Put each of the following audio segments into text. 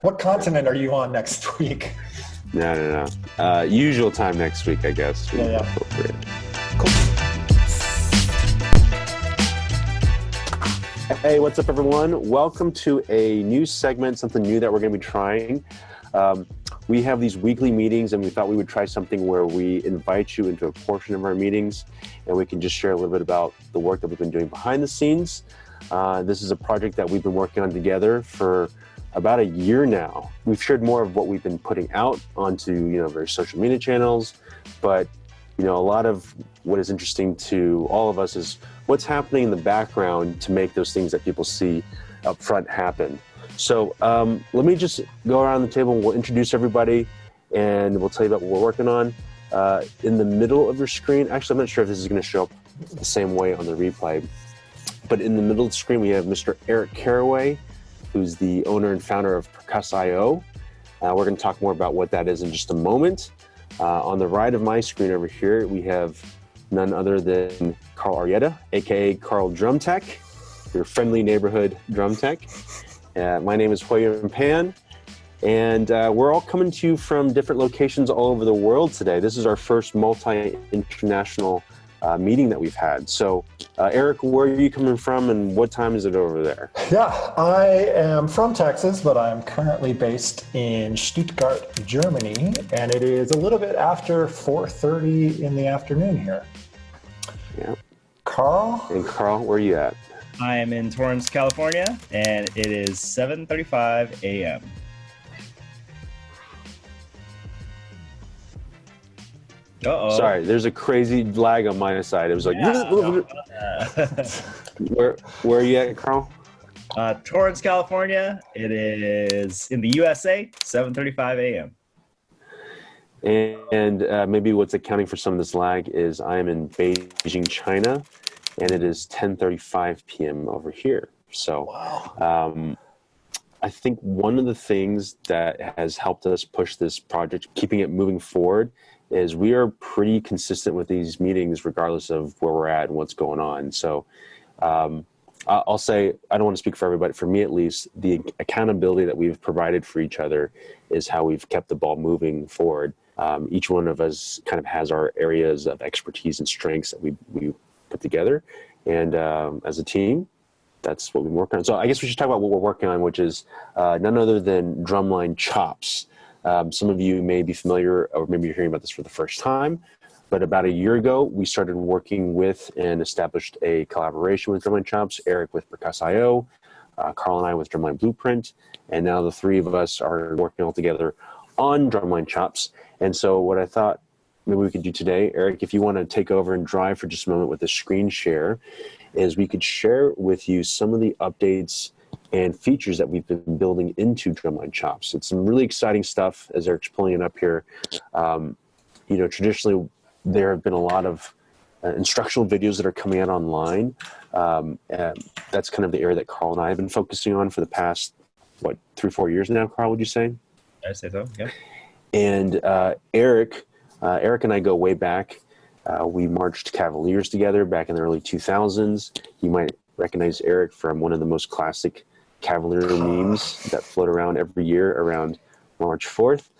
What continent are you on next week? No. Usual time next week, I guess. Yeah. Appropriate. Cool. Hey, what's up, everyone? Welcome to a new segment, something new that we're going to be trying. We have these weekly meetings, and we thought we would try something where we invite you into a portion of our meetings, and we can just share a little bit about the work that we've been doing behind the scenes. This is a project that we've been working on together for about a year now. We've shared more of what we've been putting out onto, various social media channels, but a lot of what is interesting to all of us is what's happening in the background to make those things that people see up front happen. So let me just go around the table and we'll introduce everybody and we'll tell you about what we're working on. In the middle of your screen, actually, I'm not sure if this is going to show up the same way on the replay, but in the middle of the screen, we have Mr. Eric CARRAWAY, who's the owner and founder of Percuss.io. We're going to talk more about what that is in just a moment. On the right of my screen over here, we have none other than ARRIETA, aka KARL Drum Tech, your friendly neighborhood drum tech. My name is Huei-Yuan, and we're all coming to you from different locations all over the world today. This is our first multi-international meeting that we've had. So, Eric, where are you coming from and what time is it over there? Yeah, I am from Texas, but I'm currently based in Stuttgart, Germany, and it is a little bit after 4:30 in the afternoon here. Yeah. Carl? And Carl, where are you at? I am in Torrance, California, and it is 7:35 a.m. Uh-oh. Sorry, there's a crazy lag on my side. It was like, where are you at, Carl? Torrance, California. It is in the USA, 7:35 a.m. And maybe what's accounting for some of this lag is I am in Beijing, China, and it is 10:35 p.m. over here. So Wow. I think one of the things that has helped us push this project, keeping it moving forward, is we are pretty consistent with these meetings regardless of where we're at and what's going on. So I'll say, I don't want to speak for everybody, for me at least, the accountability that we've provided for each other is how we've kept the ball moving forward. Each one of us kind of has our areas of expertise and strengths that we put together. And as a team, that's what we've been working on. So I guess we should talk about what we're working on, which is none other than Drumline Chops. Some of you may be familiar, or maybe you're hearing about this for the first time, but about a year ago, we started working with and established a collaboration with Drumline Chops, Eric with Percuss.io, Carl and I with Drumline Blueprint, and now the three of us are working all together on Drumline Chops. And so what I thought maybe we could do today, Eric, if you want to take over and drive for just a moment with the screen share, is we could share with you some of the updates and features that we've been building into Drumline Chops. It's some really exciting stuff, as Eric's pulling it up here. Traditionally, there have been a lot of instructional videos that are coming out online. That's kind of the area that Carl and I have been focusing on for the past, 3-4 years now, Carl, would you say? I'd say so, yeah. And Eric and I go way back. We marched Cavaliers together back in the early 2000s. You might recognize Eric from one of the most classic Cavalier memes that float around every year around March 4th.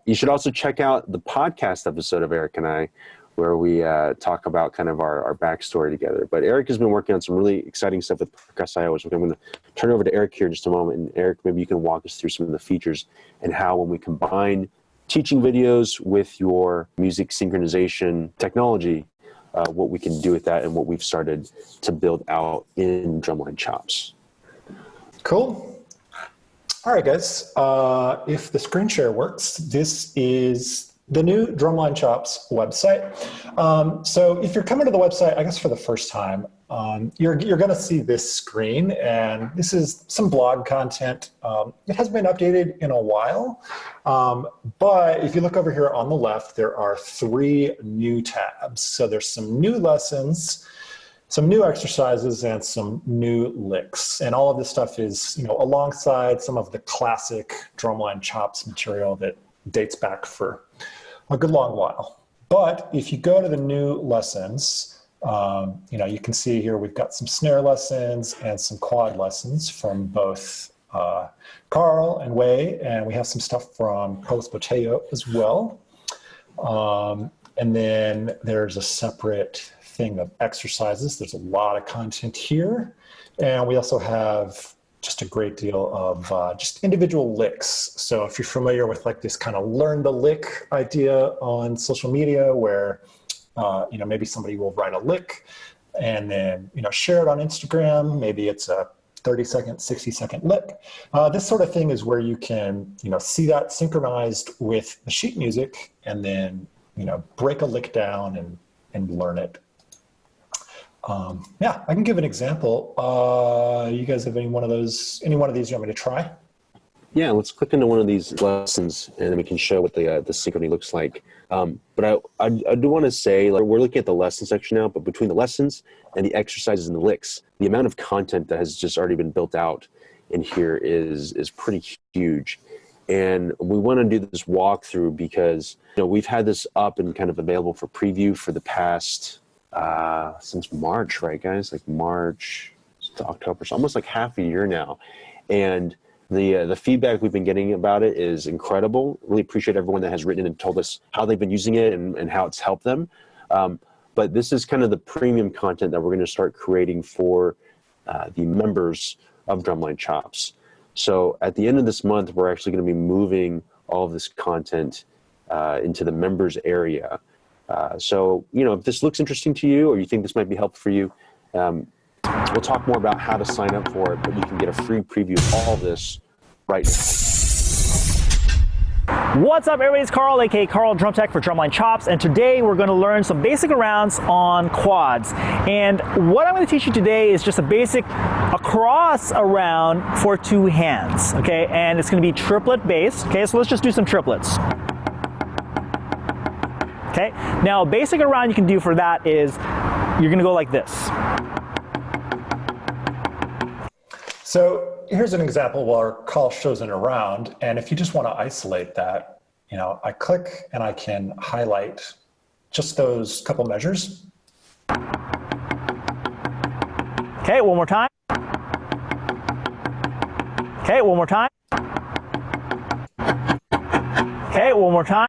You should also check out the podcast episode of Eric and I, where we talk about kind of our backstory together. But Eric has been working on some really exciting stuff with Percuss.io, which I'm going to turn over to Eric here in just a moment. And Eric, maybe you can walk us through some of the features and how when we combine teaching videos with your music synchronization technology, what we can do with that and what we've started to build out in Drumline Chops. Cool. All right, guys. If the screen share works, this is the new Drumline Chops website. So if you're coming to the website, I guess for the first time, you're going to see this screen, and this is some blog content. It hasn't been updated in a while, but if you look over here on the left, there are 3 new tabs. So there's some new lessons, some new exercises, and some new licks. And all of this stuff is, alongside some of the classic Drumline Chops material that dates back for a good long while. But if you go to the new lessons, you can see here we've got some snare lessons and some quad lessons from both KARL and Huei, and we have some stuff from Carlos Botello as well. And then there's a separate thing of exercises. There's a lot of content here. And we also have just a great deal of just individual licks. So if you're familiar with like this kind of learn the lick idea on social media where, you know, maybe somebody will write a lick and then, you know, share it on Instagram. Maybe it's a 30-second, 60-second lick. This sort of thing is where you can, you know, see that synchronized with the sheet music and then, you know, break a lick down and learn it. Yeah, I can give an example. You guys have any one of these you want me to try? Yeah, let's click into one of these lessons and then we can show what the synchrony looks like. But I do want to say, like, we're looking at the lesson section now, but between the lessons and the exercises and the licks, the amount of content that has just already been built out in here is pretty huge. And we want to do this walkthrough because, you know, we've had this up and kind of available for preview for the past, since March, right, guys? Like March to October, so almost like half a year now. And the feedback we've been getting about it is incredible. Really appreciate everyone that has written and told us how they've been using it and how it's helped them. But this is kind of the premium content that we're going to start creating for the members of Drumline Chops. So at the end of this month, we're actually going to be moving all of this content into the members area. So, you know, if this looks interesting to you or you think this might be helpful for you, we'll talk more about how to sign up for it, but you can get a free preview of all of this right now. What's up, everybody? It's Carl, aka Carl Drum Tech for Drumline Chops, and today we're going to learn some basic rounds on quads. And what I'm going to teach you today is just a basic across around for two hands, okay? And it's going to be triplet based, okay? So let's just do some triplets. Okay, now a basic around you can do for that is you're going to go like this. So here's an example where Carl shows an around, and if you just want to isolate that, you know, I click and I can highlight just those couple measures. Okay, one more time. Okay, one more time. Okay, one more time.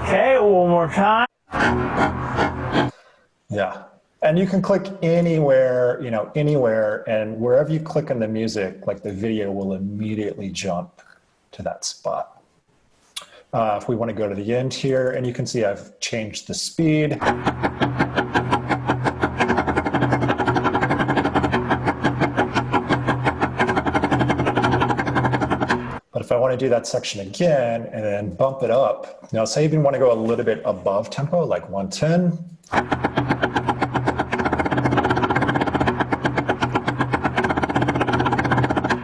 Okay, one more time. Yeah. And you can click anywhere, you know, anywhere, and wherever you click on the music, like the video will immediately jump to that spot. If we want to go to the end here, and you can see I've changed the speed. But if I want to do that section again and then bump it up, now say you even want to go a little bit above tempo, like 110.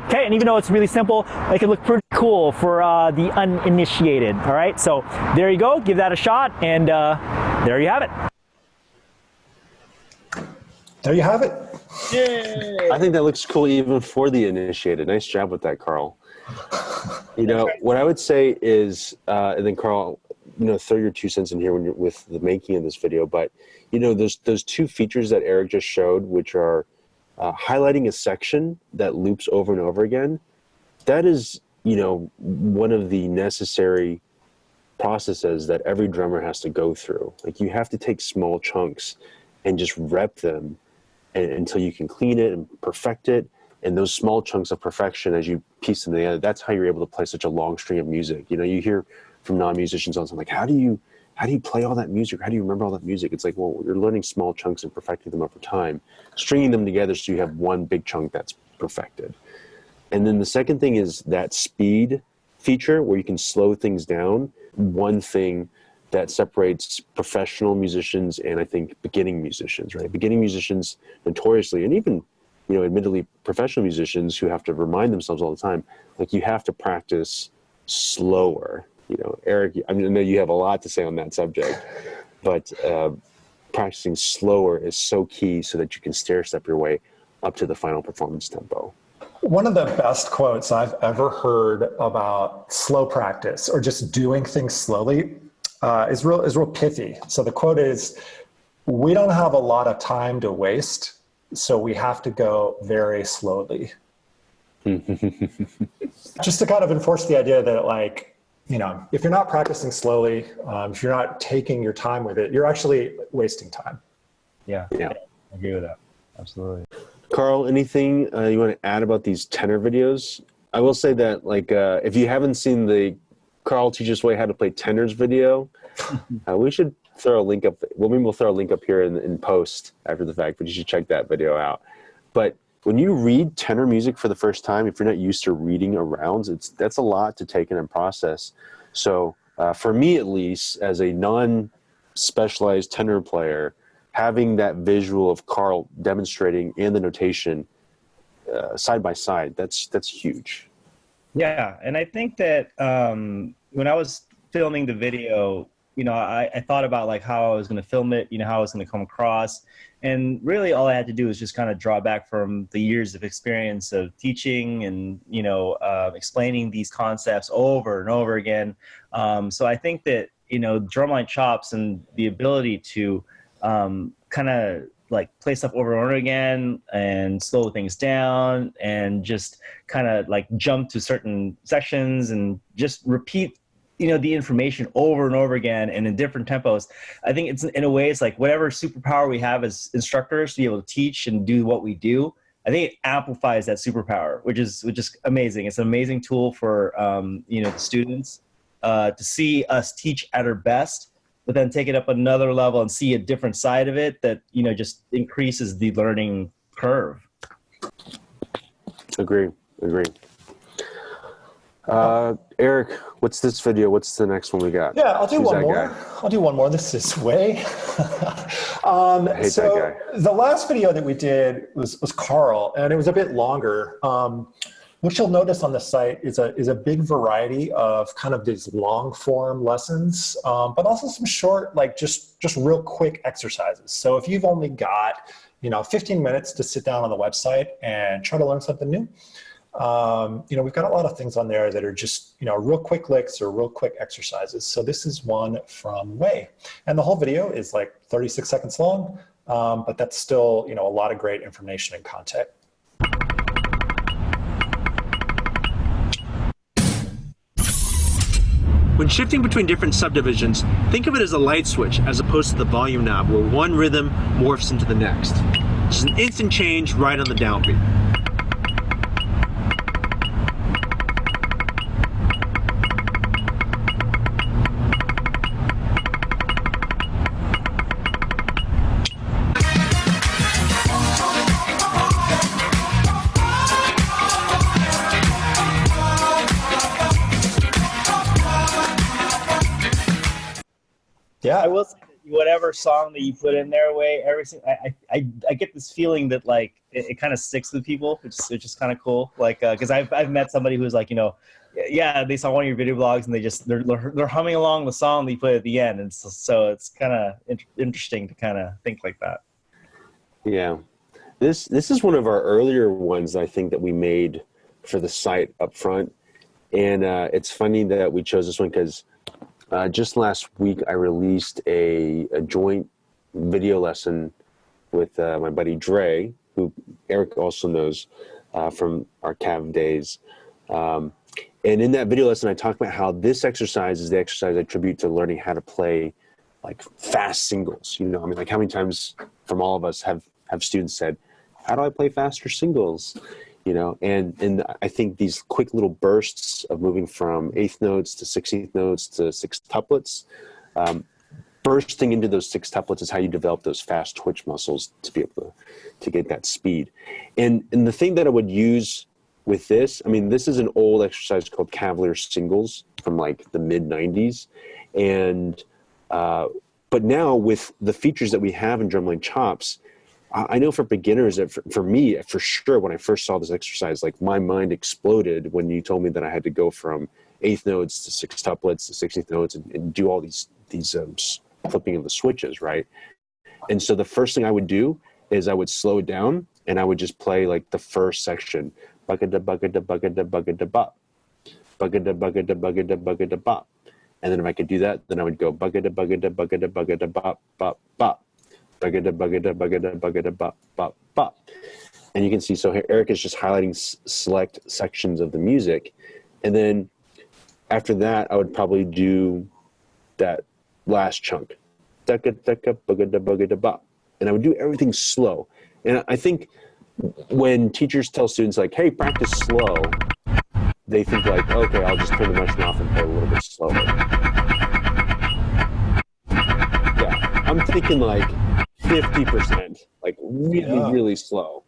Okay, and even though it's really simple, it can look pretty cool for the uninitiated, all right? So there you go, give that a shot, and there you have it. There you have it. Yay. I think that looks cool even for the initiated. Nice job with that, Carl. You know, what I would say is, and then Carl, you know, throw your 2 cents in here when you're with the making of this video, but, you know, those two features that Eric just showed, which are highlighting a section that loops over and over again, that is, you know, one of the necessary processes that every drummer has to go through. Like, you have to take small chunks and just rep them until you can clean it and perfect it. And those small chunks of perfection, as you piece them together, that's how you're able to play such a long string of music. You know, you hear from non-musicians all the time, like, how do you play all that music? How do you remember all that music? It's like, well, you're learning small chunks and perfecting them over time, stringing them together so you have one big chunk that's perfected. And then the second thing is that speed feature where you can slow things down. One thing that separates professional musicians and I think beginning musicians, right? Beginning musicians notoriously, and even, you know, admittedly professional musicians who have to remind themselves all the time, like, you have to practice slower. You know, Eric, I mean, I know you have a lot to say on that subject, but practicing slower is so key so that you can stair-step your way up to the final performance tempo. One of the best quotes I've ever heard about slow practice or just doing things slowly is real pithy. So the quote is, "We don't have a lot of time to waste, So we have to go very slowly. Just to kind of enforce the idea that, like, you know, if you're not practicing slowly, if you're not taking your time with it, you're actually wasting time. Yeah. Yeah. I agree with that. Absolutely. Carl, anything you want to add about these tenor videos? I will say that, like, if you haven't seen the Carl Teaches Way How to Play Tenors video, we should throw a link up. Well, maybe we'll throw a link up here in post after the fact, but you should check that video out. But when you read tenor music for the first time, if you're not used to reading arounds, that's a lot to take in and process. So for me, at least, as a non-specialized tenor player, having that visual of Carl demonstrating and the notation side by side, that's huge. Yeah, and I think that when I was filming the video, you know, I thought about like how I was going to film it, you know, how I was going to come across. And really all I had to do was just kind of draw back from the years of experience of teaching and, you know, explaining these concepts over and over again. So I think that, you know, Drumline Chops and the ability to kind of like play stuff over and over again and slow things down and just kind of like jump to certain sections and just repeat, you know, the information over and over again and in different tempos. I think it's, in a way, it's like whatever superpower we have as instructors to be able to teach and do what we do, I think it amplifies that superpower, which is amazing. It's an amazing tool for, you know, the students to see us teach at our best, but then take it up another level and see a different side of it that, you know, just increases the learning curve. Agree. Eric, what's this video? What's the next one we got? Yeah, I'll do Who's one that more. guy? I'll do one more. This is Huei. I hate that guy. The last video that we did was KARL, and it was a bit longer. What you'll notice on the site is a big variety of kind of these long form lessons, but also some short, like just real quick exercises. So if you've only got, you know, 15 minutes to sit down on the website and try to learn something new, you know, we've got a lot of things on there that are just, you know, real quick licks or real quick exercises. So this is one from Huei, and the whole video is like 36 seconds long, but that's still, you know, a lot of great information and content. When shifting between different subdivisions, think of it as a light switch as opposed to the volume knob where one rhythm morphs into the next. It's an instant change right on the downbeat. Yeah, I will say that whatever song that you put in there, I get this feeling that like it kind of sticks with people, which is kind of cool. Like, because I've met somebody who's like, you know, yeah, they saw one of your video blogs and they're humming along the song that you put at the end, and so it's kind of interesting to kind of think like that. Yeah, this is one of our earlier ones I think that we made for the site up front, and it's funny that we chose this one because just last week I released a joint video lesson with my buddy Dre, who Eric also knows from our CAV days. And in that video lesson, I talked about how this exercise is the exercise I attribute to learning how to play like fast singles. You know, I mean, like how many times from all of us have students said, how do I play faster singles? You know, and I think these quick little bursts of moving from eighth notes to 16th notes to sextuplets, bursting into those sextuplets is how you develop those fast twitch muscles to be able to get that speed. And the thing that I would use with this, I mean, this is an old exercise called Cavalier Singles from like the mid 90s. And, but now with the features that we have in Drumline Chops, I know for beginners, that for me, for sure, when I first saw this exercise, like my mind exploded when you told me that I had to go from eighth notes to sextuplets to 16th notes and do all these flipping of the switches, right? And so the first thing I would do is I would slow it down and I would just play like the first section, bucket da bucket da bucket da bucket da bop, bucket da bucket da bucket da bucket da bop. And then if I could do that, then I would go bucket da bucket da bucket da bucket da bop, bop, bop. bugada, bugada, bugada, bugada, bop, bop, bop. And you can see, so here Eric is just highlighting select sections of the music. And then after that, I would probably do that last chunk. Daka, daka, bugada, bugada, bop. And I would do everything slow. And I think when teachers tell students like, hey, practice slow, they think like, okay, I'll just turn the metronome off and play a little bit slower. Yeah, I'm thinking like 50%, like really, really slow.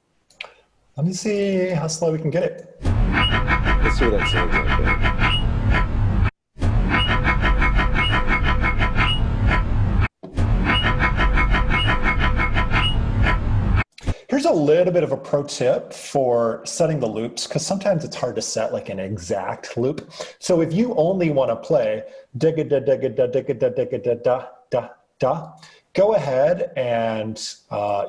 Let me see how slow we can get it. Let's see what that sounds like there. Here's a little bit of a pro tip for setting the loops, because sometimes it's hard to set like an exact loop. So if you only want to play digga da digga da digga da digga da da da da, go ahead and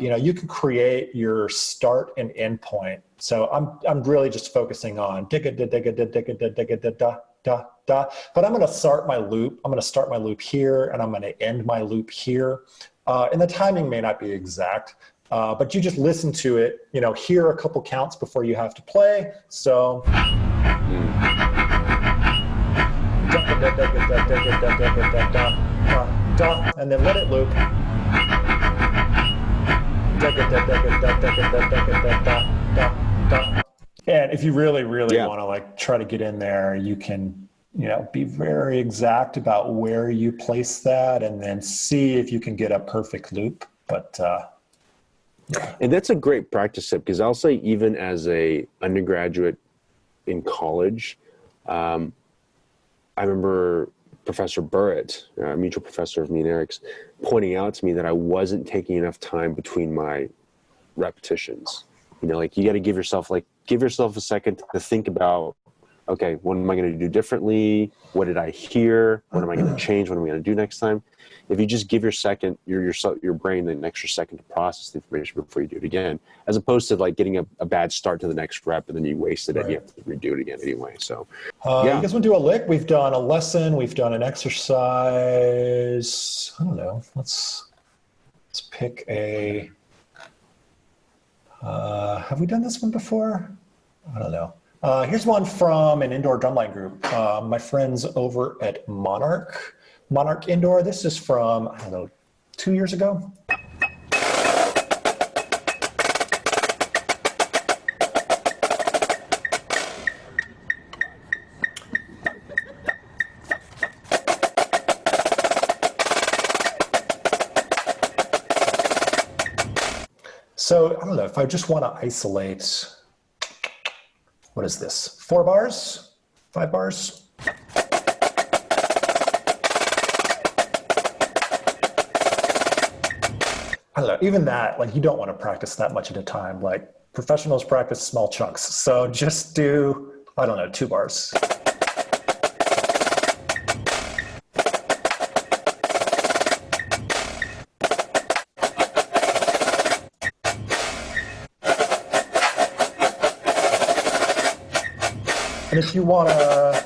you can create your start and end point. So I'm really just focusing on digga da digga da digga da digga da da da da. But I'm going to start my loop. I'm going to start my loop here, and I'm going to end my loop here. And the timing may not be exact. But you just listen to it, hear a couple counts before you have to play. So, and then let it loop. And if you really want to like try to get in there, you can, be very exact about where you place that, and then see if you can get a perfect loop. But and that's a great practice tip, because I'll say even as a undergraduate in college, I remember Professor Burritt, a mutual professor of me and Eric's, pointing out to me that I wasn't taking enough time between my repetitions. Like you got to give yourself a second to think about, okay, what am I going to do differently? What did I hear? What am I going to change? What am I going to do next time? If you just give your brain an extra second to process the information before you do it again, as opposed to like getting a bad start to the next rep and then you wasted it, and you have to redo it again anyway. So, You guys want to do a lick? We've done a lesson. We've done an exercise. I don't know. Let's pick a. Have we done this one before? I don't know. Here's one from an indoor drumline group. My friends over at Monarch Indoor. This is from, 2 years ago. So I don't know if I just want to isolate. What is this? 4 bars? 5 bars? I don't know, even that, like you don't want to practice that much at a time. Like professionals practice small chunks. So just do, 2 bars. And if you want to,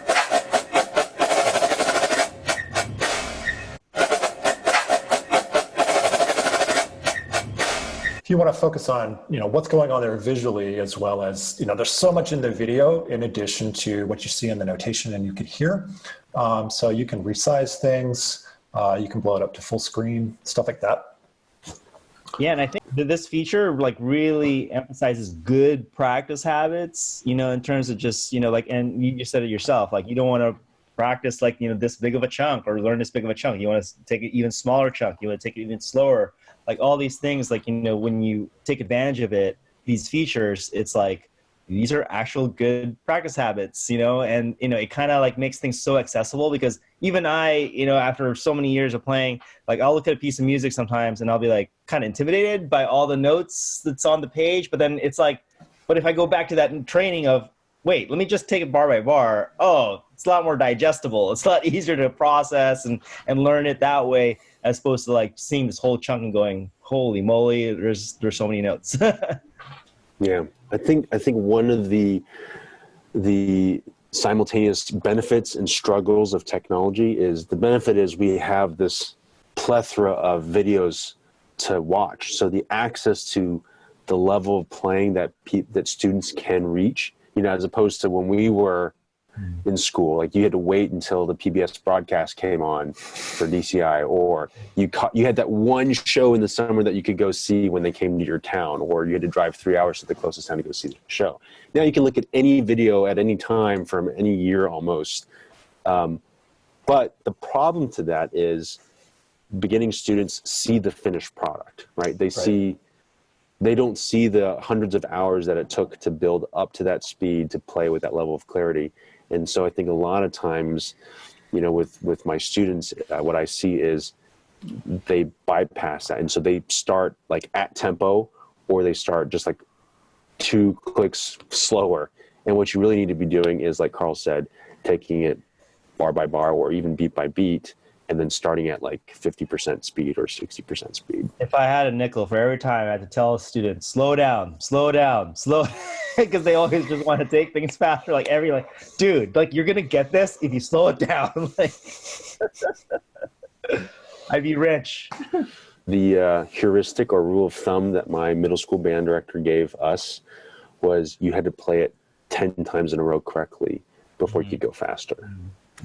focus on, what's going on there visually, as well as, there's so much in the video in addition to what you see in the notation and you can hear. So you can resize things, you can blow it up to full screen, stuff like that. Yeah, and I think that this feature like really emphasizes good practice habits, in terms of just, and you said it yourself, like you don't want to practice like, this big of a chunk or learn this big of a chunk. You want to take an even smaller chunk. You want to take it even slower. Like all these things, like, when you take advantage of it, these features, it's like, these are actual good practice habits, and, it kind of like makes things so accessible, because even I, after so many years of playing, like I'll look at a piece of music sometimes and I'll be like kind of intimidated by all the notes that's on the page. But then it's like, but if I go back to that training of, wait, let me just take it bar by bar. Oh, it's a lot more digestible. It's a lot easier to process and learn it that way, as opposed to like seeing this whole chunk and going, holy moly, there's so many notes. Yeah, I think one of the simultaneous benefits and struggles of technology is, the benefit is we have this plethora of videos to watch. So the access to the level of playing that students can reach, you know, as opposed to when we were in school, like you had to wait until the PBS broadcast came on for DCI, or you had that one show in the summer that you could go see when they came to your town, or you had to drive 3 hours to the closest town to go see the show. Now you can look at any video at any time from any year almost. But the problem to that is beginning students see the finished product, right? They don't see the hundreds of hours that it took to build up to that speed, to play with that level of clarity. And so I think a lot of times, you know, with my students, what I see is they bypass that. And so they start like at tempo, or they start just like 2 clicks slower. And what you really need to be doing is, like Karl said, taking it bar by bar or even beat by beat, and then starting at like 50% speed or 60% speed. If I had a nickel for every time I had to tell a student, slow down, slow down, slow, because they always just want to take things faster. Like dude, like you're gonna get this if you slow it down. Like, I'd be rich. The heuristic or rule of thumb that my middle school band director gave us was you had to play it 10 times in a row correctly before you could go faster.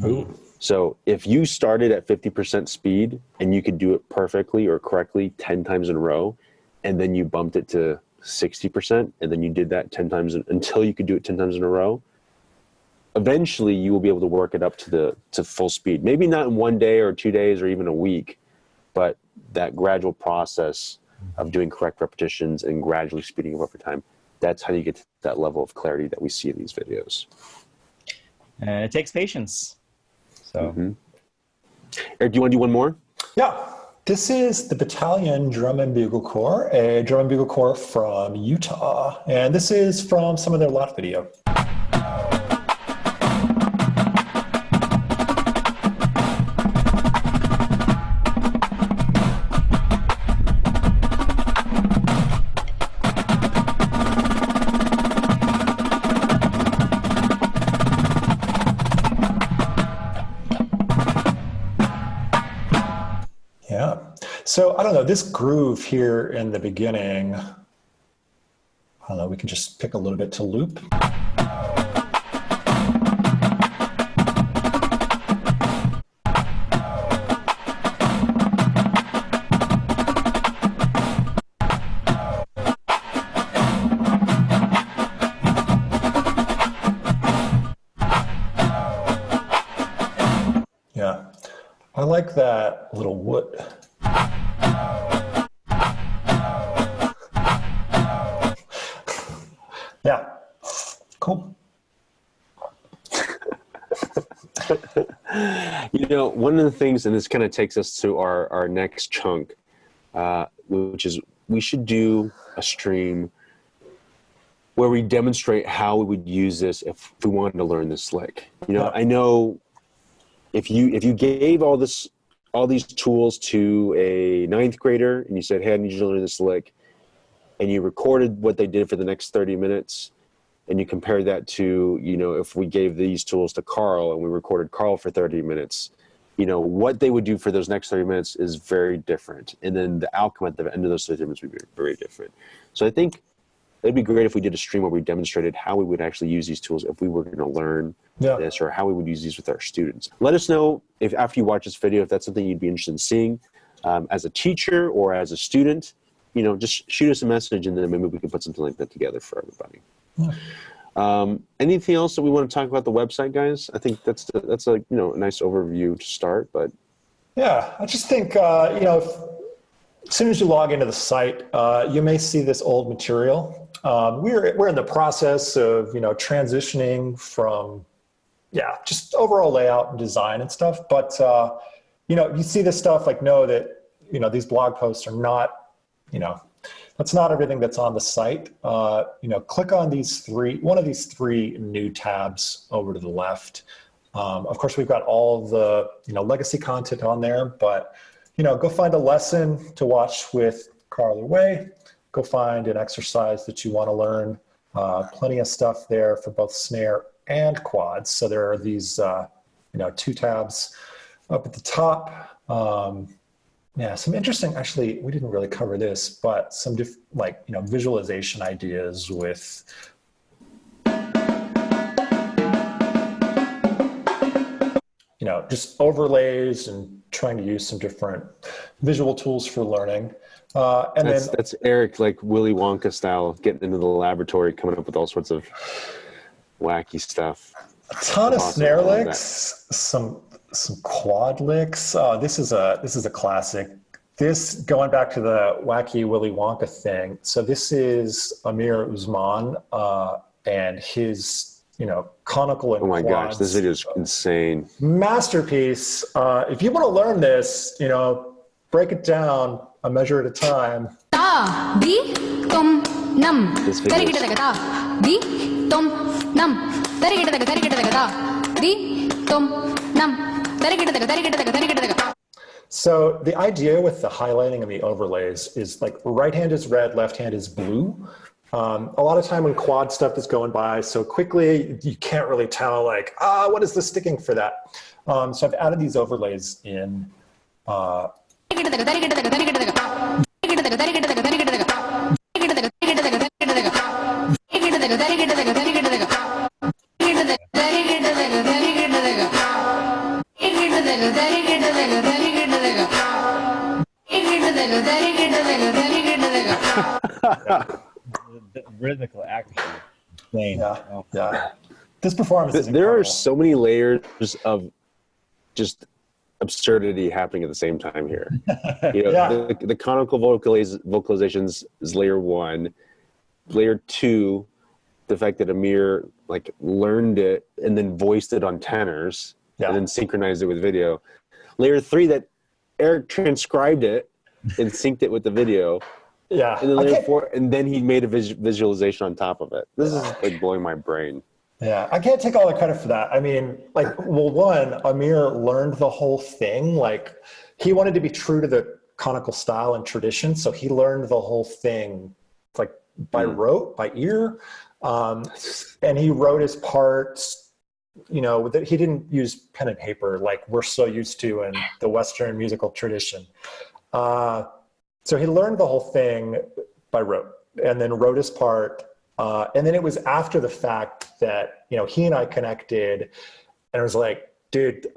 Ooh. So if you started at 50% speed and you could do it perfectly or correctly 10 times in a row, and then you bumped it to 60%, and then you did that 10 times until you could do it 10 times in a row, eventually you will be able to work it up to full speed. Maybe not in 1 day or 2 days or even a week, but that gradual process of doing correct repetitions and gradually speeding up over time, that's how you get to that level of clarity that we see in these videos. And it takes patience. So, Eric, do you want to do one more? Yeah. This is the Battalion Drum and Bugle Corps, a drum and bugle corps from Utah. And this is from some of their lot video. Yeah. So I don't know, this groove here in the beginning, I don't know, we can just pick a little bit to loop. Yeah. I like that little wood. Yeah, cool. You know, one of the things, and this kind of takes us to our next chunk, which is we should do a stream where we demonstrate how we would use this if we wanted to learn this lick. You know, I know if you gave all these tools to a 9th grader and you said, hey, I need you to learn this lick, and you recorded what they did for the next 30 minutes, and you compared that to, you know, if we gave these tools to KARL and we recorded KARL for 30 minutes, you know, what they would do for those next 30 minutes is very different. And then the outcome at the end of those 30 minutes would be very different. So I think it'd be great if we did a stream where we demonstrated how we would actually use these tools if we were going to learn this, or how we would use these with our students. Let us know if after you watch this video, if that's something you'd be interested in seeing as a teacher or as a student. You know, just shoot us a message, and then maybe we can put something like that together for everybody. Yeah. Anything else that we want to talk about the website, guys? I think that's a, you know, a nice overview to start. But yeah, I just think you know, as soon as you log into the site, you may see this old material. We're in the process of, you know, transitioning from just overall layout and design and stuff. But you know, you see this stuff, like, know that, you know, these blog posts are not, you know, that's not everything that's on the site. You know, click on one of these three new tabs over to the left. Of course, we've got all of the, you know, legacy content on there, but, you know, go find a lesson to watch with KARL or Huei. Go find an exercise that you want to learn. Plenty of stuff there for both snare and quads. So there are these, you know, 2 tabs up at the top. Yeah, some interesting, actually, we didn't really cover this, but some visualization ideas with just overlays and trying to use some different visual tools for learning. That's Eric, like Willy Wonka style, getting into the laboratory, coming up with all sorts of wacky stuff. A ton of snare licks, some quad licks. This is a classic. This, going back to the wacky Willy Wonka thing. So this is Amir Usman and his conical and oh my quads. Gosh, this video is insane. Masterpiece. If you want to learn this, break it down a measure at a time. Ta, di, tom, nam. This video is... Ta, di, tom, nam. Ta, di, tom, nam. So the idea with the highlighting and the overlays is like right hand is red, left hand is blue. A lot of time when quad stuff is going by so quickly, you can't really tell like, what is the sticking for that? So I've added these overlays in. The rhythmical accuracy. Yeah. This performance is there incredible. are so many layers of just absurdity happening at the same time here. The conical vocalizations is layer one. Layer two, the fact that Amir like learned it and then voiced it on tenors and then synchronized it with video. Layer three, that Eric transcribed it and synced it with the video. Yeah. And then layer four, and then he made a visualization on top of it. This is like blowing my brain. Yeah, I can't take all the credit for that. I mean, one, Amir learned the whole thing. Like, he wanted to be true to the conical style and tradition, so he learned the whole thing, like, by rote, by ear. And he wrote his parts, he didn't use pen and paper like we're so used to in the Western musical tradition. So he learned the whole thing by rote and then wrote his part. And then it was after the fact that, he and I connected and I was like, dude,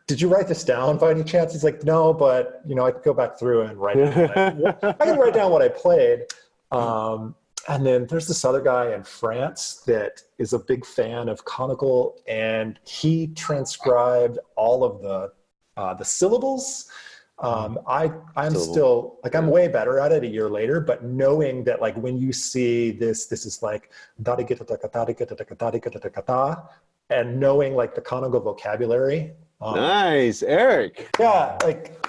did you write this down by any chance? He's like, no, but I could go back through and write down I can write down what I played. And then there's this other guy in France that is a big fan of conical, and he transcribed all of the syllables. I'm still like, I'm way better at it a year later, but knowing that like when you see this is like and knowing like the conical vocabulary. Nice, Eric. Yeah,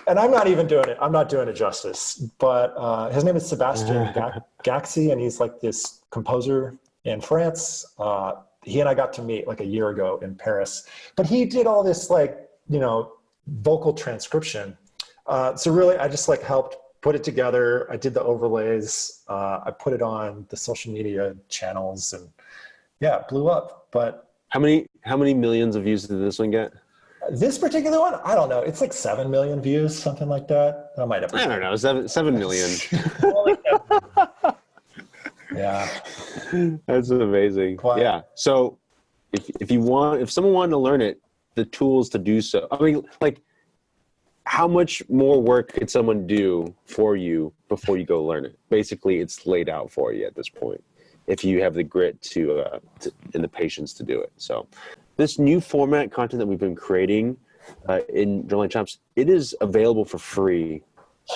and I'm not even doing it. I'm not doing it justice, but his name is Sebastian Gaxi, and he's like this composer in France. He and I got to meet like a year ago in Paris, but he did all this vocal transcription. So really, I just helped put it together. I did the overlays. I put it on the social media channels, and it blew up. But how many millions of views did this one get? This particular one, I don't know. It's like 7 million views, something like that. I might have. I don't know, 7 million. Yeah, that's amazing. Quiet. Yeah. So if someone wanted to learn it, the tools to do so. I mean, how much more work could someone do for you before you go learn it? Basically, it's laid out for you at this point, if you have the grit and the patience to do it. So this new format content that we've been creating in Drumline Chops, it is available for free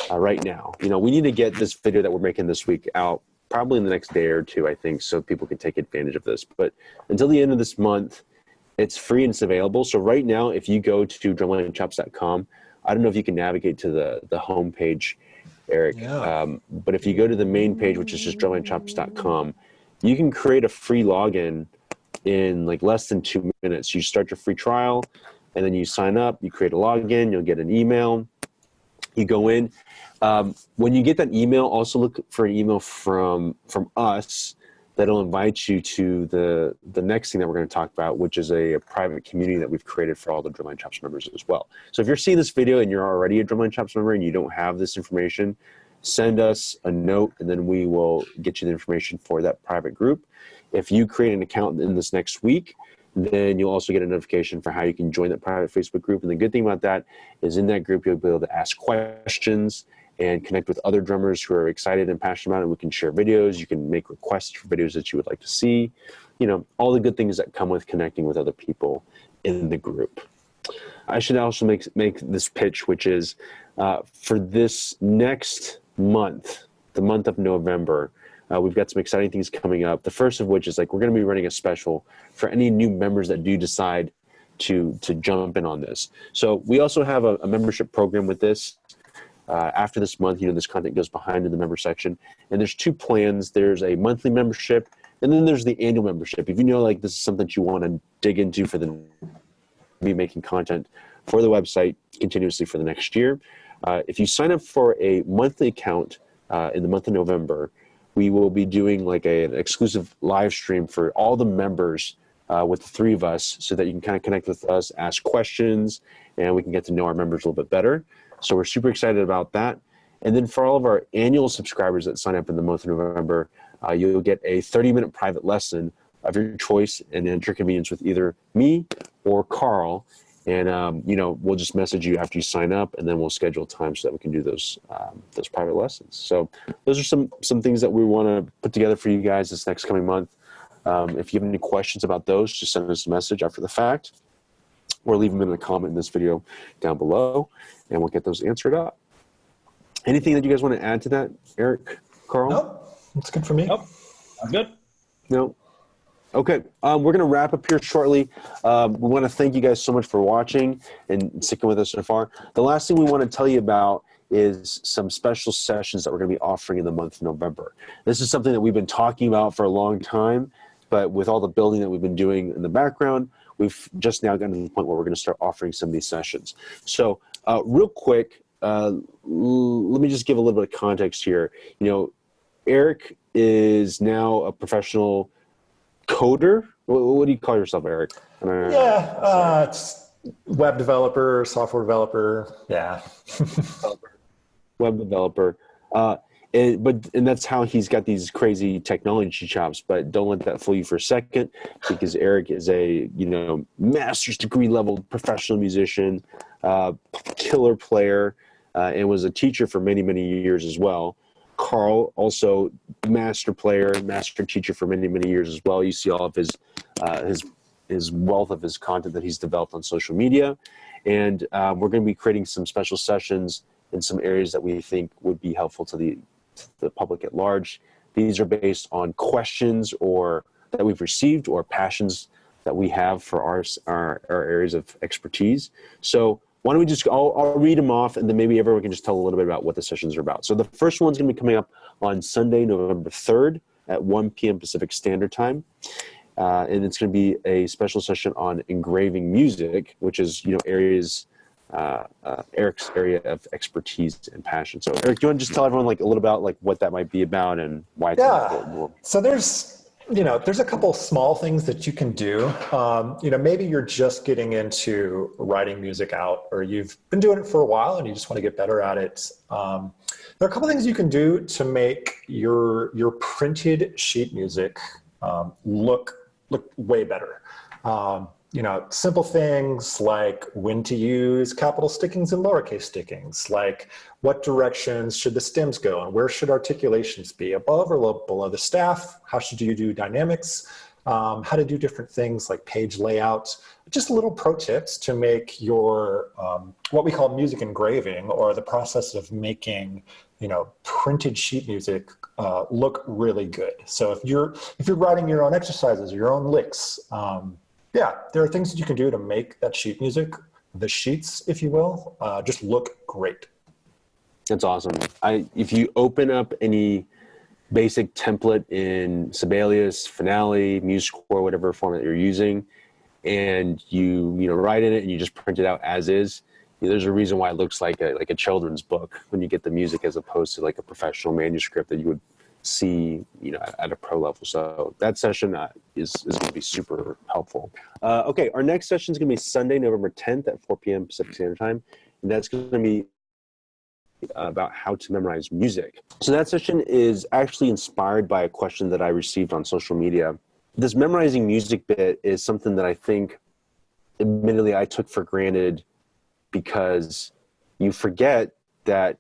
right now. We need to get this video that we're making this week out probably in the next day or two, I think, so people can take advantage of this. But until the end of this month, it's free and it's available. So right now, if you go to drumlinechops.com, I don't know if you can navigate to the home page, Eric, but if you go to the main page, which is just drumlinechops.com, you can create a free login in less than 2 minutes. You start your free trial, and then you sign up, you create a login, you'll get an email, you go in. When you get that email, also look for an email from us that'll invite you to the next thing that we're going to talk about, which is a private community that we've created for all the Drumline Chops members as well. So if you're seeing this video and you're already a Drumline Chops member and you don't have this information, send us a note and then we will get you the information for that private group. If you create an account in this next week, then you'll also get a notification for how you can join that private Facebook group. And the good thing about that is in that group, you'll be able to ask questions and connect with other drummers who are excited and passionate about it. We can share videos. You can make requests for videos that you would like to see. You know, all the good things that come with connecting with other people in the group. I should also make this pitch, which is for this next month, the month of November, we've got some exciting things coming up. The first of which is we're going to be running a special for any new members that do decide to jump in on this. So we also have a membership program with this. After this month, this content goes behind in the member section. And there's two plans. There's a monthly membership, and then there's the annual membership. If you know this is something that you want to dig into for be making content for the website continuously for the next year. If you sign up for a monthly account in the month of November, we will be doing an exclusive live stream for all the members with the three of us so that you can kind of connect with us, ask questions, and we can get to know our members a little bit better. So we're super excited about that. And then for all of our annual subscribers that sign up in the month of November, you'll get a 30-minute private lesson of your choice and at your convenience with either me or Carl. And, we'll just message you after you sign up, and then we'll schedule time so that we can do those private lessons. So those are some things that we want to put together for you guys this next coming month. If you have any questions about those, just send us a message after the fact, or leave them in a comment in this video down below, and we'll get those answered up. Anything that you guys want to add to that, Eric, Carl? Nope, that's good for me. Nope, I'm good. No. Okay, we're going to wrap up here shortly. We want to thank you guys so much for watching and sticking with us so far. The last thing we want to tell you about is some special sessions that we're going to be offering in the month of November. This is something that we've been talking about for a long time, but with all the building that we've been doing in the background, we've just now gotten to the point where we're going to start offering some of these sessions. So real quick, let me just give a little bit of context here. Eric is now a professional coder. What do you call yourself, Eric? It's web developer, software developer. Yeah. Web developer. And that's how he's got these crazy technology chops, but don't let that fool you for a second, because Eric is a, master's degree level professional musician, killer player, and was a teacher for many, many years as well. Carl, also master player, master teacher for many, many years as well. You see all of his wealth of his content that he's developed on social media. And we're going to be creating some special sessions in some areas that we think would be helpful to the public at large. These are based on questions that we've received or passions that we have for our areas of expertise. So why don't we I'll read them off, and then maybe everyone can just tell a little bit about what the sessions are about. So the first one's going to be coming up on Sunday, November 3rd at 1 p.m. Pacific Standard Time. And it's going to be a special session on engraving music, which is, Eric's area of expertise and passion. So Eric, do you want to just tell everyone a little about what that might be about and why it's important? So there's a couple small things that you can do. Maybe you're just getting into writing music out, or you've been doing it for a while and you just want to get better at it. There are a couple things you can do to make your printed sheet music look way better. Simple things like when to use capital stickings and lowercase stickings, like what directions should the stems go and where should articulations be, above or below the staff, how should you do dynamics, how to do different things like page layout, just little pro tips to make your, what we call music engraving, or the process of making, printed sheet music look really good. So if you're writing your own exercises, your own licks, there are things that you can do to make that sheet music, the sheets, if you will, just look great. That's awesome. If you open up any basic template in Sibelius, Finale, MuseScore, whatever format you're using, and you write in it and you just print it out as is, there's a reason why it looks like a children's book when you get the music, as opposed to a professional manuscript that you would see, at a pro level. So that session is going to be super helpful. Okay, our next session is going to be Sunday, November 10th at 4 p.m. Pacific Standard Time, and that's going to be about how to memorize music. So that session is actually inspired by a question that I received on social media. This memorizing music bit is something that I think, admittedly, I took for granted because you forget that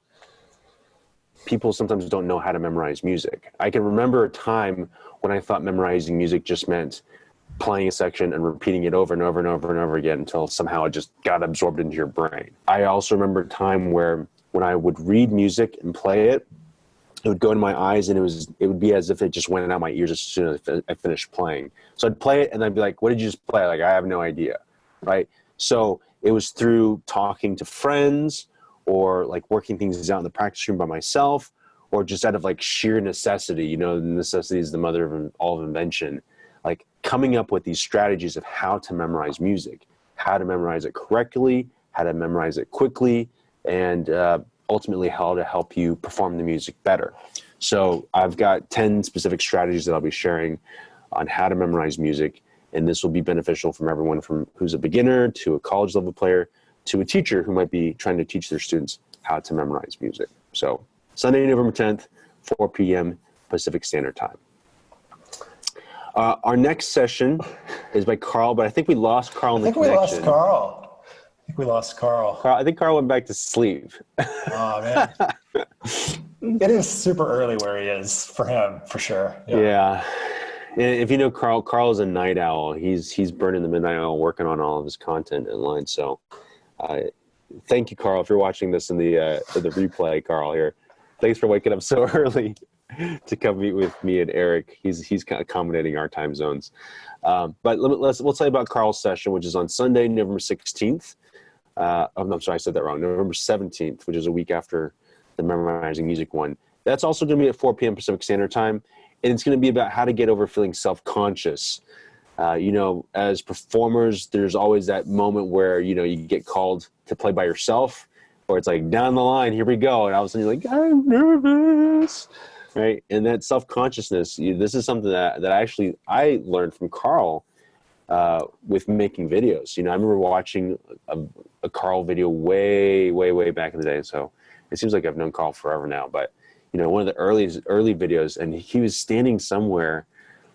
people sometimes don't know how to memorize music. I can remember a time when I thought memorizing music just meant playing a section and repeating it over and over and over and over again until somehow it just got absorbed into your brain. I also remember a time where when I would read music and play it, it would go in my eyes and it would be as if it just went out my ears as soon as I finished playing. So I'd play it and I'd be like, what did you just play? Like, I have no idea, right? So it was through talking to friends or like working things out in the practice room by myself, or just out of like sheer necessity, necessity is the mother of all of invention, like coming up with these strategies of how to memorize music, how to memorize it correctly, how to memorize it quickly, and ultimately how to help you perform the music better. So I've got 10 specific strategies that I'll be sharing on how to memorize music, and this will be beneficial from everyone from who's a beginner to a college level player to a teacher who might be trying to teach their students how to memorize music. So Sunday, November 10th, 4 p.m. Pacific Standard Time. Our next session is by Carl, but I think we lost Carl in the connection. I think we lost Carl. I think Carl went back to sleep. Oh, man. It is super early where he is for him, for sure. Yeah. If you know Carl, Carl is a night owl. He's burning the midnight oil working on all of his content online. So thank you, Carl, if you're watching this in the replay, Carl here. Thanks for waking up so early to come meet with me and Eric. He's kind of accommodating our time zones. But we'll tell you about Carl's session, which is on Sunday, November 16th. No, I'm sorry, I said that wrong. November 17th, which is a week after the memorizing music one. That's also going to be at 4 p.m. Pacific Standard Time. And it's going to be about how to get over feeling self-conscious. As performers, there's always that moment where, you get called to play by yourself, or it's like down the line, here we go. And all of a sudden you're like, I'm nervous, right? And that self-consciousness, this is something that I learned from Carl with making videos. I remember watching a Carl video way, way, way back in the day. So it seems like I've known Carl forever now, but one of the early videos, and he was standing somewhere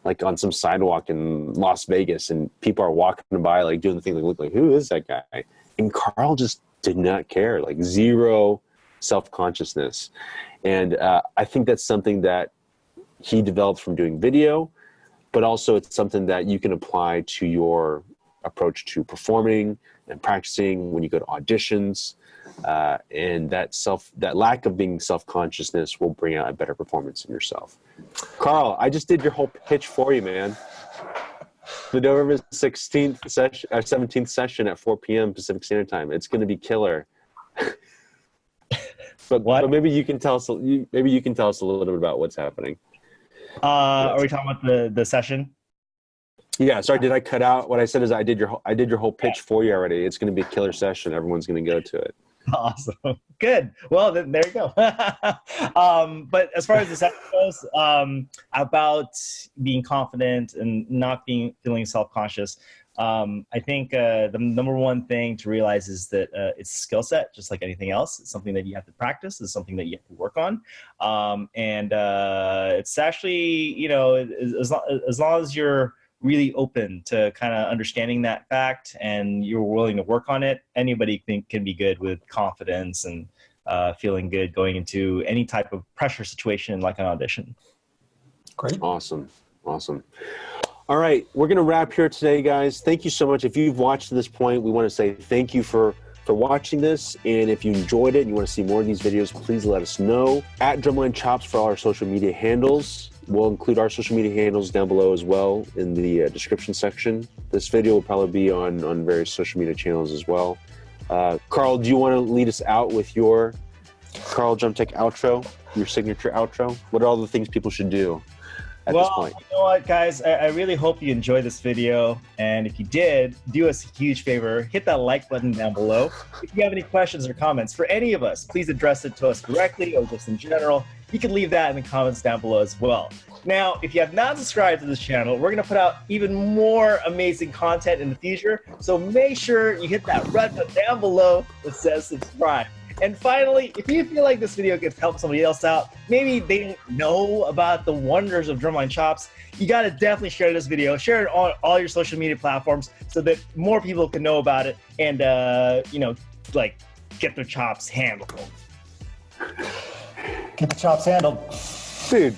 like on some sidewalk in Las Vegas, and people are walking by, like doing the thing that look like, who is that guy? And Carl just did not care, like zero self-consciousness. And I think that's something that he developed from doing video, but also it's something that you can apply to your approach to performing and practicing when you go to auditions. And that lack of being self-consciousness will bring out a better performance in yourself. Carl, I just did your whole pitch for you, man. The November 16th session, 17th session at 4 p.m. Pacific Standard Time. It's going to be killer. But maybe you can tell us. Maybe you can tell us a little bit about what's happening. Are we talking about the session? Yeah. Sorry, did I cut out? What I said is I did your whole pitch for you already. It's going to be a killer session. Everyone's going to go to it. Awesome. Good. Well, then there you go. But as far as the session goes, about being confident and not feeling self-conscious, I think the number one thing to realize is that it's a skill set, just like anything else. It's something that you have to practice. It's something that you have to work on. And it's actually, as long as you're really open to kind of understanding that fact and you're willing to work on it, anybody can be good with confidence and feeling good going into any type of pressure situation like an audition. Great. Awesome. All right, we're going to wrap here today, guys. Thank you so much. If you've watched to this point, we want to say thank you for watching this. And if you enjoyed it and you want to see more of these videos, please let us know. At Drumline Chops for all our social media handles. We'll include our social media handles down below as well in the description section. This video will probably be on various social media channels as well. Carl, do you want to lead us out with your Carl Drum Tech outro, your signature outro? What are all the things people should do at this point? You know what, guys? I really hope you enjoyed this video. And if you did, do us a huge favor. Hit that like button down below. If you have any questions or comments for any of us, please address it to us directly or just in general. you can leave that in the comments down below as well. Now, if you have not subscribed to this channel, we're going to put out even more amazing content in the future. So make sure you hit that red button down below that says subscribe. And finally, if you feel like this video could help somebody else out, maybe they didn't know about the wonders of Drumline Chops, you got to definitely share this video. Share it on all your social media platforms so that more people can know about it and, you know, like get their chops handled. Get the chops handled. Dude,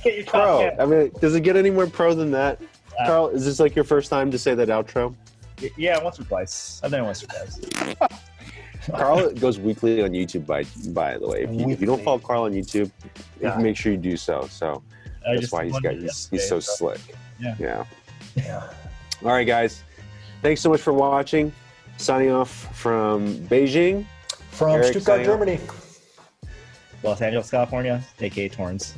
Get your chops pro. handled. I mean, does it get any more pro than that? Carl, is this like your first time to say that outro? Yeah, once or twice. I've done it once or twice. Carl goes weekly on YouTube, by the way. If you don't follow Carl on YouTube, make sure you do so. So that's why he's so slick. Yeah. All right, guys. Thanks so much for watching. Signing off from Beijing. From Eric, Stuttgart, Germany. Los Angeles, California, aka Torrance.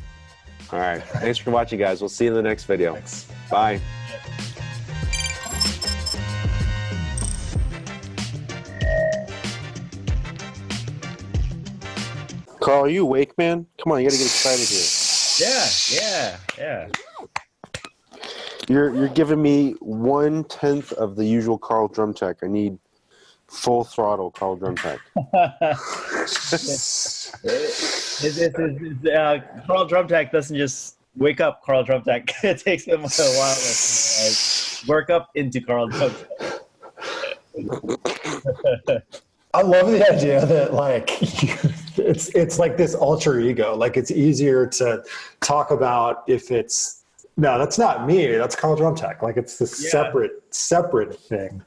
All right. Thanks for watching, guys. We'll see you in the next video. Thanks. Bye. Carl, are you awake, man? Come on, you gotta get excited here. Yeah. You're giving me 1/10 of the usual Carl drum tech. I need full throttle Carl drum tech. Carl Drum Tech doesn't just wake up Carl Drum Tech. It takes him a while to work up into Carl Drum Tech. I love the idea that like it's like this alter ego. Like it's easier to talk about if it's no, that's not me. That's Carl Drum Tech. Like it's this separate thing.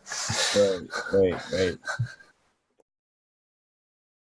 Right.